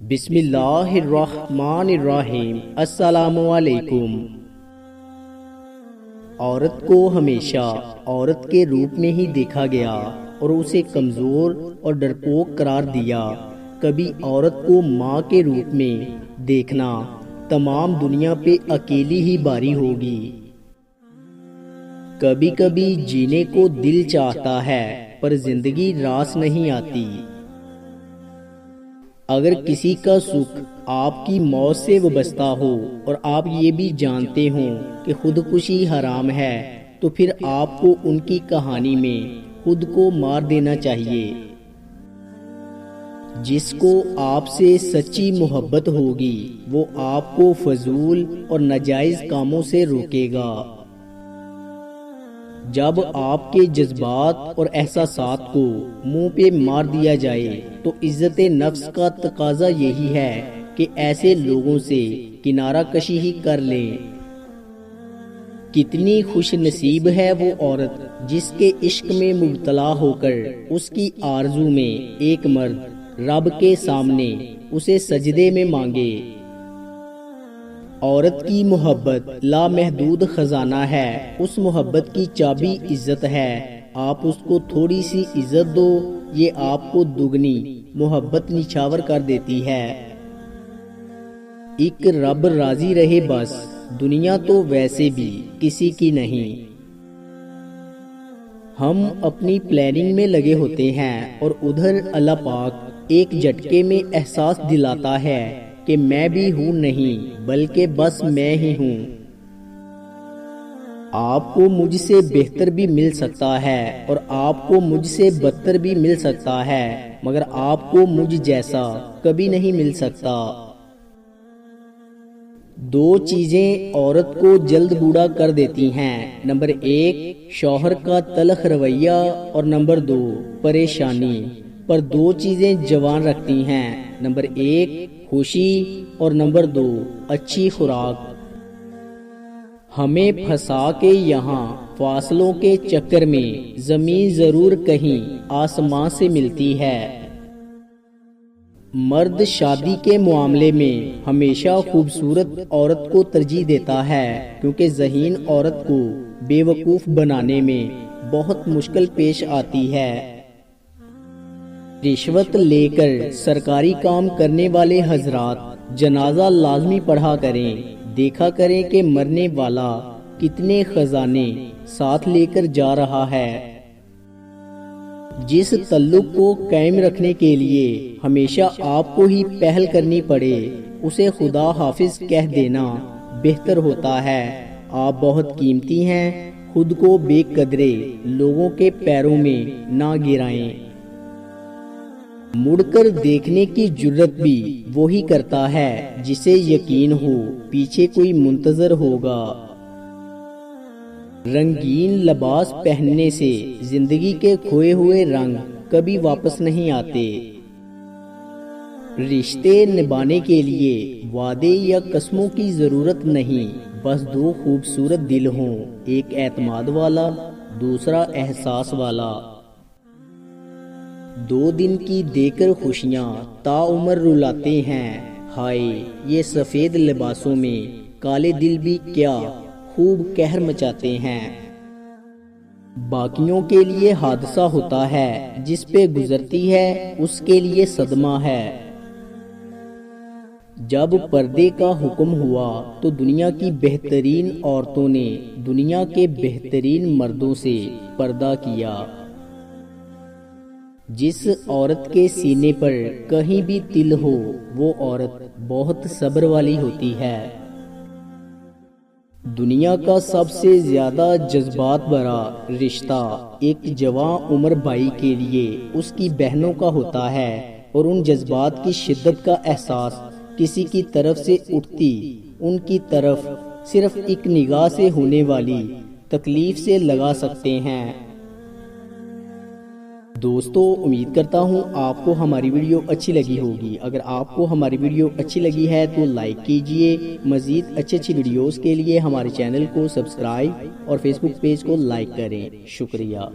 بسم اللہ الرحمن الرحیم۔ السلام علیکم۔ عورت کو ہمیشہ عورت کے روپ میں ہی دیکھا گیا اور اسے کمزور اور ڈرپوک قرار دیا۔ کبھی عورت کو ماں کے روپ میں دیکھنا تمام دنیا پہ اکیلی ہی باری ہوگی۔ کبھی کبھی جینے کو دل چاہتا ہے پر زندگی راس نہیں آتی۔ اگر کسی کا سکھ آپ کی موت سے وابستہ ہو اور آپ یہ بھی جانتے ہوں کہ خودکشی حرام ہے تو پھر آپ کو ان کی کہانی میں خود کو مار دینا چاہیے۔ جس کو آپ سے سچی محبت ہوگی وہ آپ کو فضول اور ناجائز کاموں سے روکے گا۔ جب آپ کے جذبات اور احساسات کو منہ پہ مار دیا جائے تو عزت نفس کا تقاضا یہی ہے کہ ایسے لوگوں سے کنارہ کشی ہی کر لیں۔ کتنی خوش نصیب ہے وہ عورت جس کے عشق میں مبتلا ہو کر اس کی آرزو میں ایک مرد رب کے سامنے اسے سجدے میں مانگے۔ عورت کی محبت لامحدود خزانہ ہے، اس محبت کی چابی عزت ہے۔ آپ اس کو تھوڑی سی عزت دو، یہ آپ کو دگنی محبت نچھاور کر دیتی ہے۔ ایک رب راضی رہے بس، دنیا تو ویسے بھی کسی کی نہیں۔ ہم اپنی پلاننگ میں لگے ہوتے ہیں اور ادھر اللہ پاک ایک جھٹکے میں احساس دلاتا ہے کہ میں بھی ہوں نہیں بلکہ بس میں ہی ہوں۔ آپ کو مجھ سے بہتر بھی مل سکتا ہے اور آپ کو مجھ سے بدتر بھی مل سکتا ہے، مگر آپ کو مجھ جیسا کبھی نہیں مل سکتا۔ دو چیزیں عورت کو جلد بوڑھا کر دیتی ہیں، نمبر 1 شوہر کا تلخ رویہ اور نمبر 2 پریشانی۔ پر دو چیزیں جوان رکھتی ہیں، نمبر 1 خوشی اور نمبر 2 اچھی خوراک۔ ہمیں پھنسا کے یہاں فاصلوں کے چکر میں زمین ضرور کہیں آسمان سے ملتی ہے۔ مرد شادی کے معاملے میں ہمیشہ خوبصورت عورت کو ترجیح دیتا ہے کیونکہ ذہین عورت کو بے وقوف بنانے میں بہت مشکل پیش آتی ہے۔ رشوت لے کر سرکاری کام کرنے والے حضرات جنازہ لازمی پڑھا کریں، دیکھا کریں کہ مرنے والا کتنے خزانے ساتھ لے کر جا رہا ہے۔ جس تعلق کو قائم رکھنے کے لیے ہمیشہ آپ کو ہی پہل کرنی پڑے اسے خدا حافظ کہہ دینا بہتر ہوتا ہے۔ آپ بہت قیمتی ہیں، خود کو بے قدرے لوگوں کے پیروں میں نہ گرائیں۔ مڑ کر دیکھنے کی جرت بھی وہی کرتا ہے جسے یقین ہو پیچھے کوئی منتظر ہوگا۔ رنگین لباس پہننے سے زندگی کے کھوئے ہوئے رنگ کبھی واپس نہیں آتے۔ رشتے نبھانے کے لیے وعدے یا قسموں کی ضرورت نہیں، بس دو خوبصورت دل ہوں، ایک اعتماد والا دوسرا احساس والا۔ 2 دن کی دے کر خوشیاں تا عمر رلاتے ہیں، ہائے یہ سفید لباسوں میں کالے دل بھی کیا خوب قہر مچاتے ہیں۔ باقیوں کے لیے حادثہ ہوتا ہے، جس پہ گزرتی ہے اس کے لیے صدمہ ہے۔ جب پردے کا حکم ہوا تو دنیا کی بہترین عورتوں نے دنیا کے بہترین مردوں سے پردہ کیا۔ جس عورت کے سینے پر کہیں بھی تل ہو وہ عورت بہت صبر والی ہوتی ہے۔ دنیا کا سب سے زیادہ جذبات بھرا رشتہ ایک جوان عمر بھائی کے لیے اس کی بہنوں کا ہوتا ہے، اور ان جذبات کی شدت کا احساس کسی کی طرف سے اٹھتی ان کی طرف صرف ایک نگاہ سے ہونے والی تکلیف سے لگا سکتے ہیں۔ دوستو امید کرتا ہوں آپ کو ہماری ویڈیو اچھی لگی ہوگی۔ اگر آپ کو ہماری ویڈیو اچھی لگی ہے تو لائک کیجئے۔ مزید اچھی ویڈیوز کے لیے ہمارے چینل کو سبسکرائب اور فیس بک پیج کو لائک کریں۔ شکریہ۔